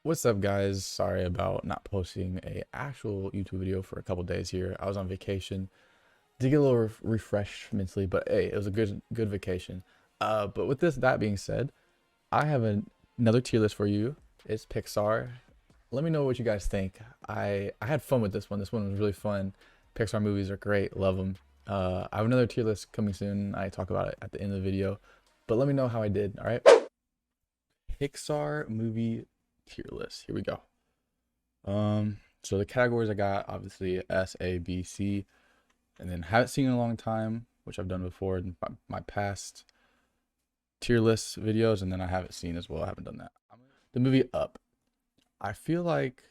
What's up, guys? Sorry about not posting a actual YouTube video for a couple days here. I was on vacation. Did get a little refreshed mentally, but hey, it was a good vacation. But with that being said, I have another tier list for you. It's Pixar. Let me know what you guys think. I had fun with this one. This one was really fun. Pixar movies are great. Love them. I have another tier list coming soon. I talk about it at the end of the video. But let me know how I did. All right. Pixar movie tier list. Here we go. So the categories I got, obviously S, A, B, C, and then haven't seen in a long time, which I've done before in my past tier list videos, and then I haven't seen as well. I haven't done that. The movie Up. I feel like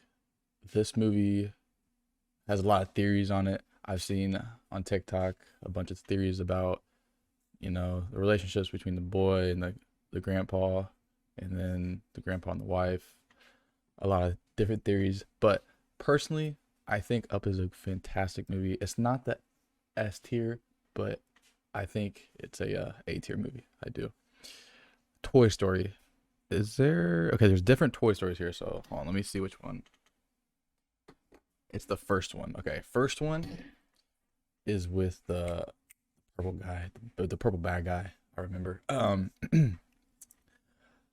this movie has a lot of theories on it. I've seen on TikTok a bunch of theories about, the relationships between the boy and the grandpa, and then the grandpa and the wife. A lot of different theories, but personally, I think Up is a fantastic movie. It's not the S tier, but I think it's A tier movie. I do. Toy Story. Is there? Okay, there's different Toy Stories here. So hold on, let me see which one. It's the first one. Okay, first one is with the purple guy, the purple bad guy. I remember.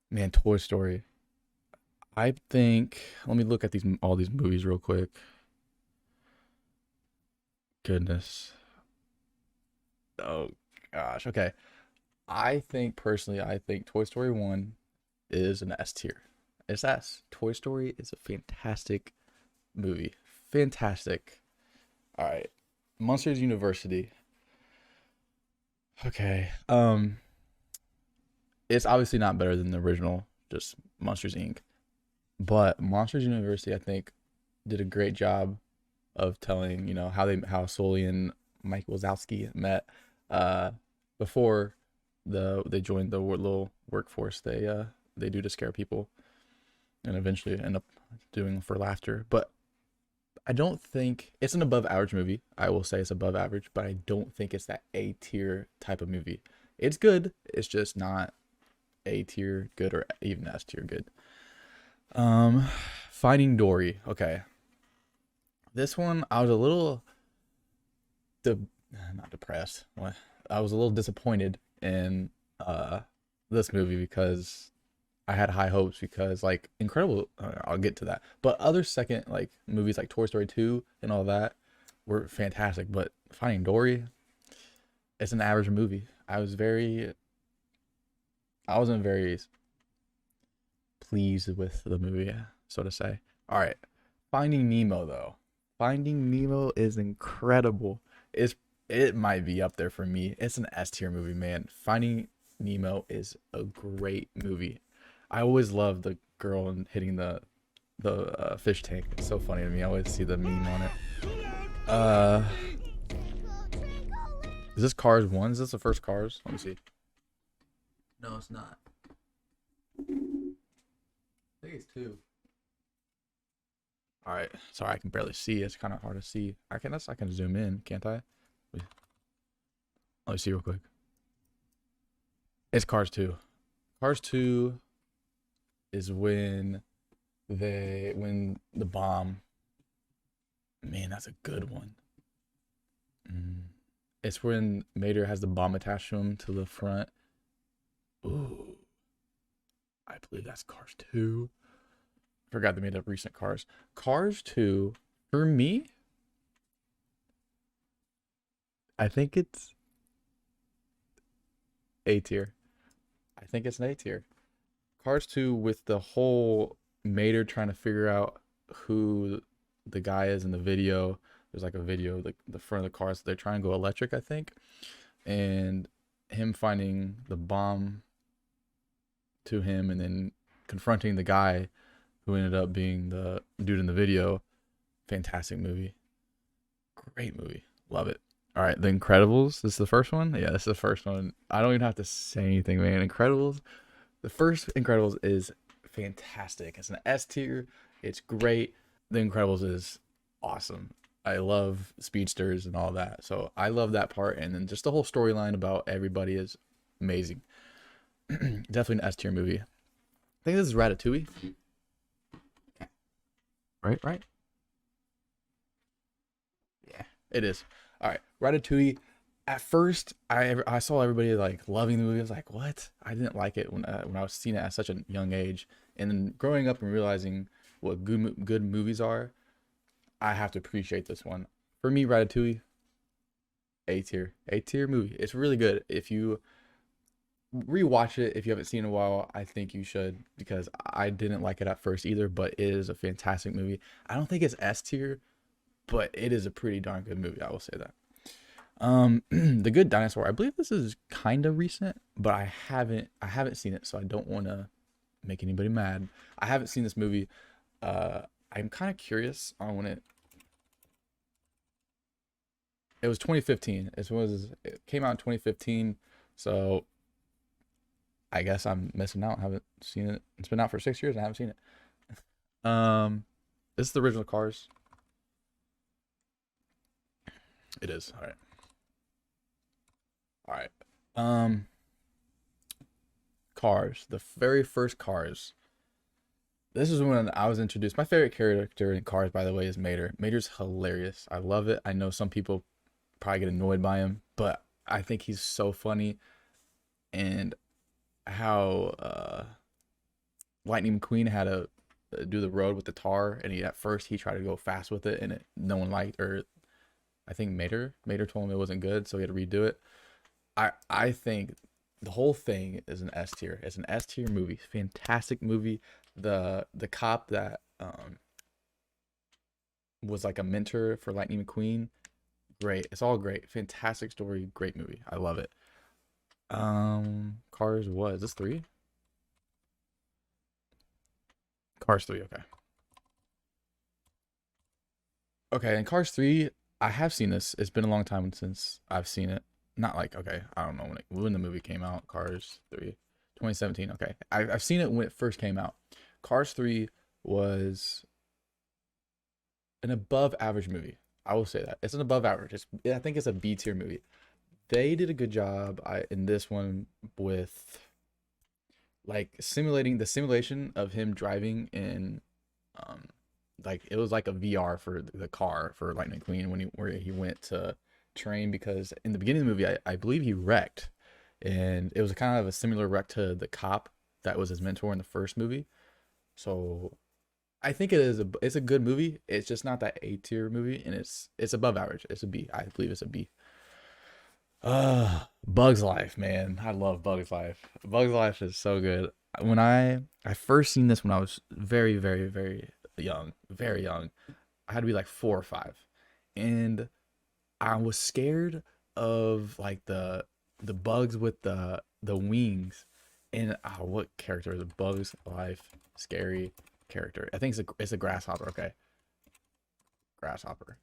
Man, Toy Story. I think. Let me look at all these movies real quick. Goodness. Oh gosh. Okay. I think Toy Story 1 is an S tier. It's S. Toy Story is a fantastic movie. Fantastic. All right. Monsters University. Okay. It's obviously not better than the original, just Monsters Inc. But Monsters University, I think, did a great job of telling, how Sully and Mike Wazowski met before they joined the little workforce they do to scare people and eventually end up doing for laughter. But I don't think it's an above average movie. I will say it's above average, but I don't think it's that A tier type of movie. It's good. It's just not A tier good or even S tier good. Finding Dory. Okay. This one I was a little not depressed. I was a little disappointed in this movie because I had high hopes because like Incredible I'll get to that. But other second like movies like Toy Story 2 and all that were fantastic, but Finding Dory, it's an average movie. I wasn't very pleased with the movie, so to say. All right. Finding Nemo though. Finding Nemo is incredible. It might be up there for me. It's an S tier movie, man. Finding Nemo is a great movie. I always love the girl and hitting the fish tank. It's so funny to me. I always see the meme on it. Uh, is this Cars 1? Is this the first Cars? Let me see. No, it's not. I think it's 2. All right. Sorry, I can barely see. It's kind of hard to see. I can zoom in, can't I? Let me see real quick. It's Cars 2. Cars 2 is when the bomb. Man, that's a good one. It's when Mater has the bomb attached to him to the front. Ooh. I believe that's Cars 2. Forgot they made up recent Cars. Cars 2, for me, I think it's A tier. I think it's an A tier. Cars 2 with the whole Mater trying to figure out who the guy is in the video. There's like a video, like the front of the car, so they're trying to go electric, I think. And him finding the bomb to him and then confronting the guy who ended up being the dude in the video. Fantastic movie. Great movie. Love it. All right, The Incredibles. This is the first one? Yeah, this is the first one. I don't even have to say anything, man. Incredibles. The first Incredibles is fantastic. It's an S tier. It's great. The Incredibles is awesome. I love speedsters and all that. So I love that part. And then just the whole storyline about everybody is amazing. Definitely an S tier movie. I think this is Ratatouille. right? Right? Yeah, it is. All right, Ratatouille. At first, I saw everybody like loving the movie. I was like, "What?" I didn't like it when I was seeing it at such a young age, and then growing up and realizing what good movies are, I have to appreciate this one. For me, Ratatouille, A tier movie. It's really good. If you rewatch it, if you haven't seen it in a while, I think you should because I didn't like it at first either, but it is a fantastic movie. I don't think it's S tier, but it is a pretty darn good movie. I will say that. The Good Dinosaur. I believe this is kind of recent, but I haven't seen it, so I don't want to make anybody mad. I haven't seen this movie. Uh, I'm kind of curious on when it was 2015. It came out in 2015, so I guess I'm missing out. I haven't seen it. It's been out for 6 years and I haven't seen it. This is the original Cars. It is. All right. All right. Um, Cars. The very first Cars. This is when I was introduced. My favorite character in Cars, by the way, is Mater. Mater's hilarious. I love it. I know some people probably get annoyed by him, but I think he's so funny. And how Lightning McQueen had to do the road with the tar, and at first he tried to go fast with it, and no one liked, or I think Mater told him it wasn't good, so he had to redo it. I think the whole thing is an S tier. It's an S tier movie. Fantastic movie. The cop that was like a mentor for Lightning McQueen. Great. It's all great. Fantastic story. Great movie. I love it. Cars was this three? Cars 3. Okay. Okay. And Cars 3, I have seen this. It's been a long time since I've seen it. Not like okay. I don't know when the movie came out. Cars 3, 2017. Okay. I've seen it when it first came out. Cars 3 was an above average movie. I will say that it's an above average. I think it's a B tier movie. They did a good job in this one with like simulating the simulation of him driving in, um, like it was like a VR for the car for Lightning Queen when where he went to train because in the beginning of the movie I believe he wrecked, and it was kind of a similar wreck to the cop that was his mentor in the first movie. So I think it's a good movie. It's just not that A tier movie, and it's above average. It's a B. I believe it's a B. Bugs Life, man. I love Bugs Life. Bugs Life is so good. When I first seen this when I was very, very, very young, very young. I had to be like 4 or 5. And I was scared of like the bugs with the wings. And what character is it? Bugs Life scary character. I think it's a grasshopper, okay. Grasshopper.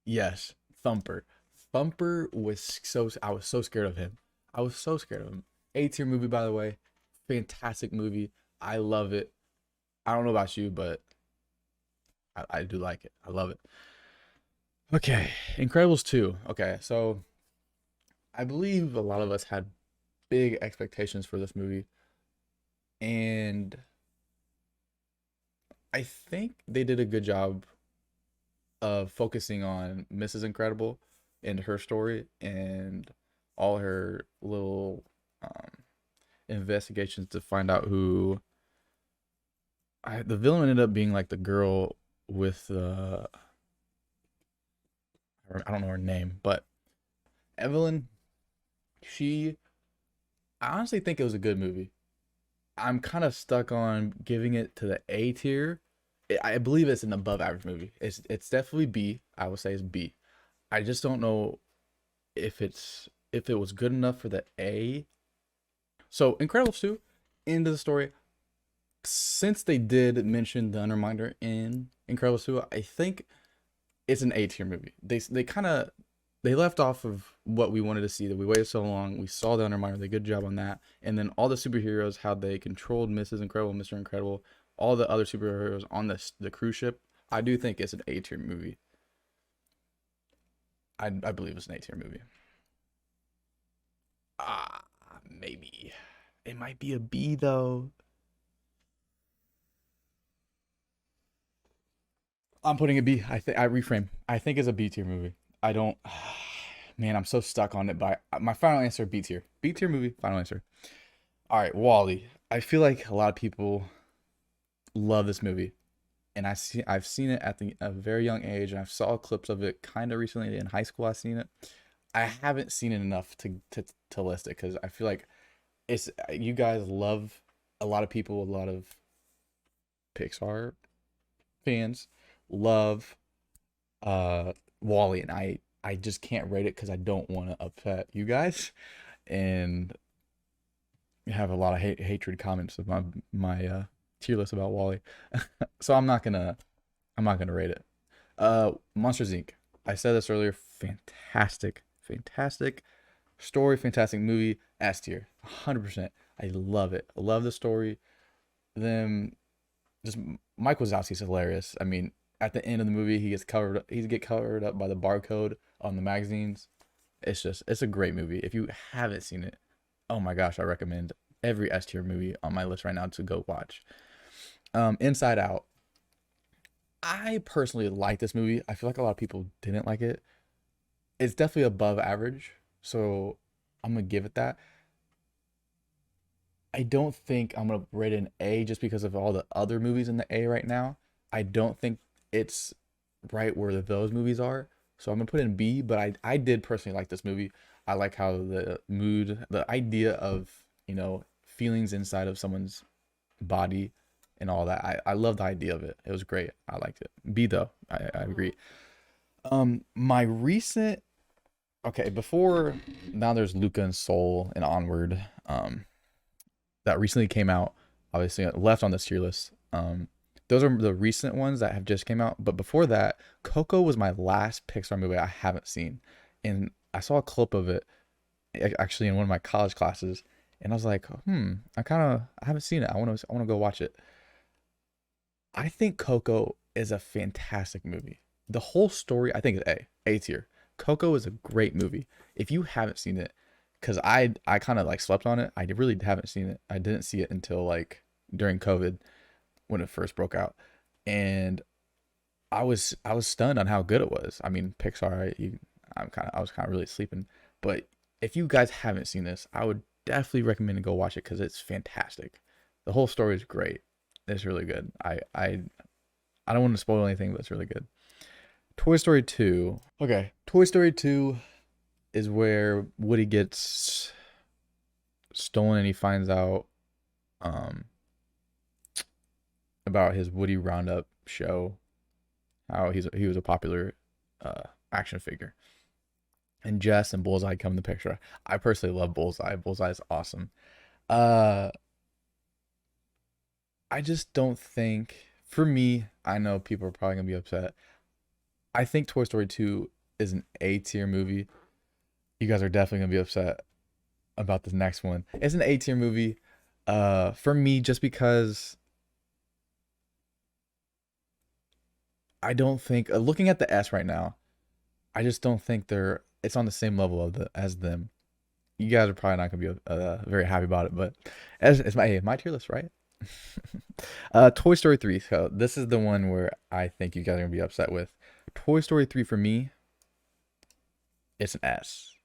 Yes, Thumper. Thumper was I was so scared of him. I was so scared of him. A tier movie, by the way. Fantastic movie. I love it. I don't know about you, but I do like it. I love it. Okay, Incredibles 2. Okay, so I believe a lot of us had big expectations for this movie, and I think they did a good job of focusing on Mrs. Incredible and her story and all her little investigations to find out who the villain ended up being like the girl with the I don't know her name, but Evelyn. She I honestly think it was a good movie. I'm kind of stuck on giving it to the A tier. I believe it's an above average movie. It's definitely B. I would say it's B. I just don't know if it was good enough for the A. So Incredibles 2, end of the story. Since they did mention the Underminer in Incredibles 2, I think it's an A tier movie. They kind of they left off of what we wanted to see. That we waited so long. We saw the Underminer. They did a good job on that. And then all the superheroes, how they controlled Mrs. Incredible, Mr. Incredible, all the other superheroes on the cruise ship. I do think it's an A tier movie. I believe it's an A tier movie. Ah, maybe. It might be a B though. I'm putting a B. I think I reframe. I think it's a B tier movie. I don't. Man, I'm so stuck on it. But my final answer: B tier. B tier movie. Final answer. All right, Wally. I feel like a lot of people love this movie, and I've seen it at a very young age, and I saw clips of it kind of recently in high school. I've seen it. I haven't seen it enough to list it because I feel like it's you guys love a lot of people, a lot of Pixar fans love Wally, and I just can't rate it because I don't want to upset you guys and have a lot of hatred comments of my tier list about Wally. So I'm not gonna rate it. Monsters Inc. I said this earlier. Fantastic, fantastic story, fantastic movie. S tier, 100%. I love it. I love the story. Them just Mike Wazowski's hilarious. I mean, at the end of the movie, he get covered up by the barcode on the magazines. It's a great movie. If you haven't seen it, oh my gosh, I recommend every S tier movie on my list right now to go watch. Inside Out. I personally like this movie. I feel like a lot of people didn't like it. It's definitely above average, so I'm gonna give it that. I don't think I'm gonna rate it an A just because of all the other movies in the A right now. I don't think it's right where those movies are. So I'm gonna put it in B, but I did personally like this movie. I like how the mood, the idea of, feelings inside of someone's body and all that. I love the idea of it. It was great. I liked it. B though, I agree. My recent okay, before now there's Luca and Soul and Onward. That recently came out. Obviously left on this tier list. Those are the recent ones that have just came out. But before that, Coco was my last Pixar movie I haven't seen, and I saw a clip of it actually in one of my college classes, and I was like, I haven't seen it. I want to go watch it. I think Coco is a fantastic movie. The whole story, I think, is A tier. Coco is a great movie. If you haven't seen it, because I kind of like slept on it. I really haven't seen it. I didn't see it until like during COVID when it first broke out, and I was stunned on how good it was. I mean, Pixar, I was kind of really sleeping, but if you guys haven't seen this, I would definitely recommend to go watch it because it's fantastic. The whole story is great. It's really good. I don't want to spoil anything, but it's really good. Toy Story 2. Okay, Toy Story 2 is where Woody gets stolen and he finds out um about his Woody Roundup show, how he was a popular action figure. And Jess and Bullseye come in the picture. I personally love Bullseye. Bullseye is awesome. Uh I just don't think for me, I know people are probably gonna be upset. I think Toy Story 2 is an A tier movie. You guys are definitely gonna be upset about the next one. It's an A tier movie. For me, just because I don't think looking at the S right now, I just don't think it's on the same level of the as them. You guys are probably not gonna be very happy about it, but it's my tier list, right? Toy Story 3. So this is the one where I think you guys are gonna be upset with. Toy Story 3 for me, it's an S.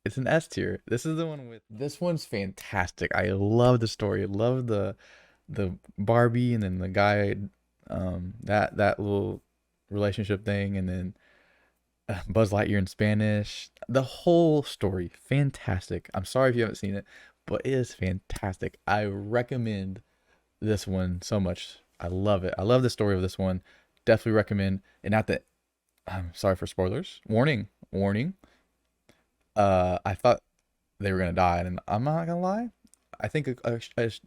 It's an S tier. This one's fantastic. I love the story. I love the Barbie and then the guy, that little relationship thing, and then Buzz Lightyear in Spanish. The whole story, fantastic. I'm sorry if you haven't seen it, but it is fantastic. I recommend this one so much. I love it. I love the story of this one. Definitely recommend. And not that I'm sorry for spoilers. Warning, warning. I thought they were gonna die, and I'm not gonna lie. I think a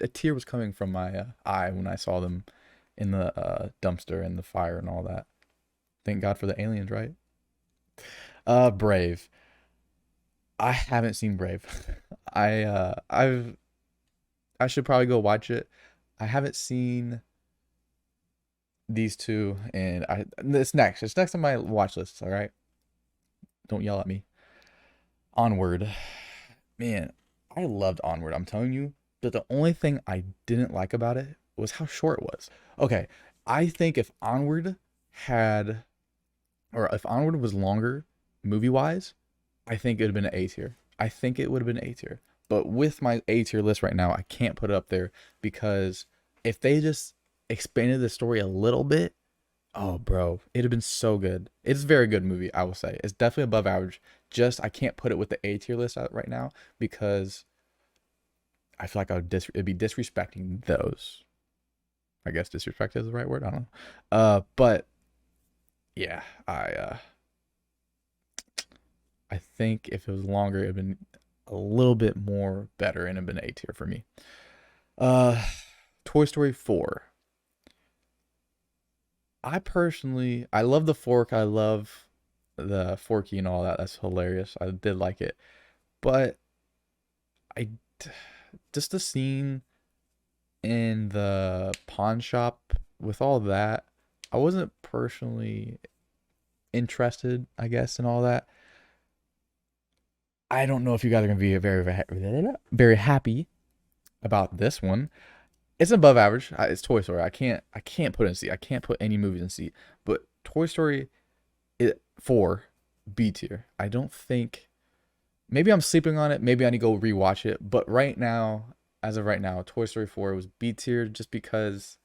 tear was coming from my eye when I saw them in the dumpster and the fire and all that. Thank God for the aliens, right? Brave. I haven't seen Brave. I should probably go watch it. I haven't seen these two, and it's next. It's next on my watch list. All right, don't yell at me. Onward, man, I loved Onward. I'm telling you, but the only thing I didn't like about it was how short it was. Okay, I think if Onward had, or if Onward was longer movie wise, I think it would have been an A tier. I think it would have been A tier. But with my A tier list right now, I can't put it up there because if they just expanded the story a little bit, oh, bro, it'd have been so good. It's a very good movie, I will say. It's definitely above average. Just I can't put it with the A tier list out right now because I feel like it'd be disrespecting those. I guess disrespect is the right word. I don't know. But yeah, I think if it was longer, it'd been a little bit more better and it'd been A tier for me. Uh, Toy Story 4. I love the fork. I love the Forky and all that. That's hilarious. I did like it, but I just the scene in the pawn shop with all that, I wasn't personally interested, I guess, in all that. I don't know if you guys are gonna be very happy about this one. It's above average. It's Toy Story. I can't put it in C. I can't put any movies in C. But Toy Story 4 B tier. I don't think. Maybe I'm sleeping on it. Maybe I need to go rewatch it. But right now, as of right now, Toy Story 4 was B tier just because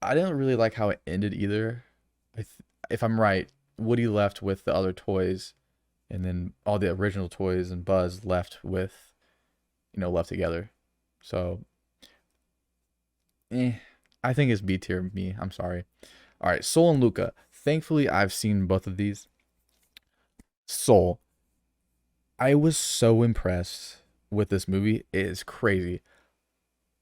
I didn't really like how it ended either. If I'm right, Woody left with the other toys, and then all the original toys and Buzz left with, left together. So, I think it's B tier. Me, I'm sorry. All right, Soul and Luca. Thankfully, I've seen both of these. Soul. I was so impressed with this movie. It is crazy.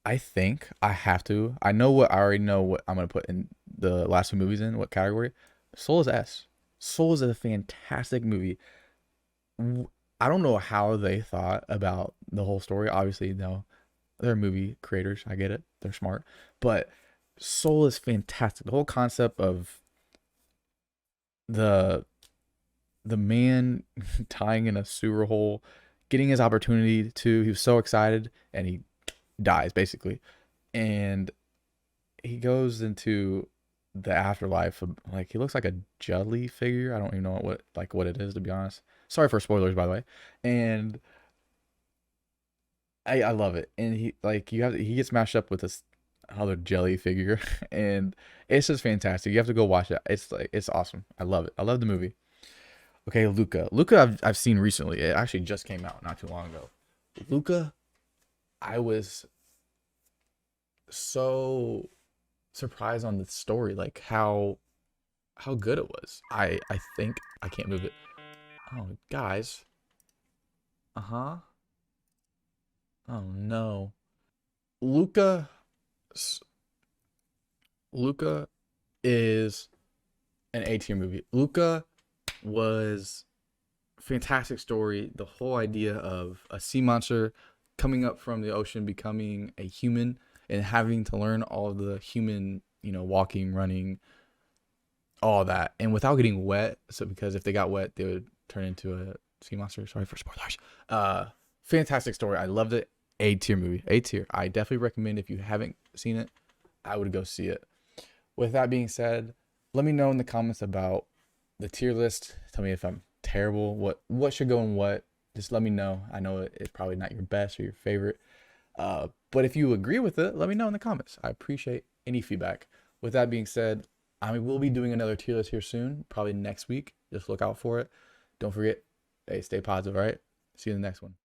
I think I have to. I already know what I'm gonna put in the last two movies in what category. Soul is S. Soul is a fantastic movie. I don't know how they thought about the whole story. Obviously, no, they're movie creators. I get it. They're smart, but Soul is fantastic. The whole concept of the the man tying in a sewer hole, getting his opportunity to. He was so excited, and he dies basically, and he goes into the afterlife. Like he looks like a jelly figure. I don't even know what it is, to be honest. Sorry for spoilers, by the way. And I love it. And he gets mashed up with this other jelly figure, and it's just fantastic. You have to go watch it. It's awesome. I love it. I love the movie. Okay, Luca. Luca, I've seen recently. It actually just came out not too long ago. Luca, I was so surprised on the story, like how good it was. I think I can't move it. Oh, guys. Uh huh. Oh no. Luca. Luca is an A tier movie. Luca was fantastic story. The whole idea of a sea monster coming up from the ocean, becoming a human, and having to learn all of the human, walking, running, all that, and without getting wet. So because if they got wet, they would turn into a sea monster. Sorry for spoilers. Fantastic story. I loved it. A tier movie. A tier. I definitely recommend if you haven't seen it, I would go see it. With that being said, let me know in the comments about the tier list. Tell me if I'm terrible. What should go in what? Just let me know. I know it's probably not your best or your favorite. But if you agree with it, let me know in the comments. I appreciate any feedback. With that being said, I will be doing another tier list here soon, probably next week. Just look out for it. Don't forget, hey, stay positive, all right? See you in the next one.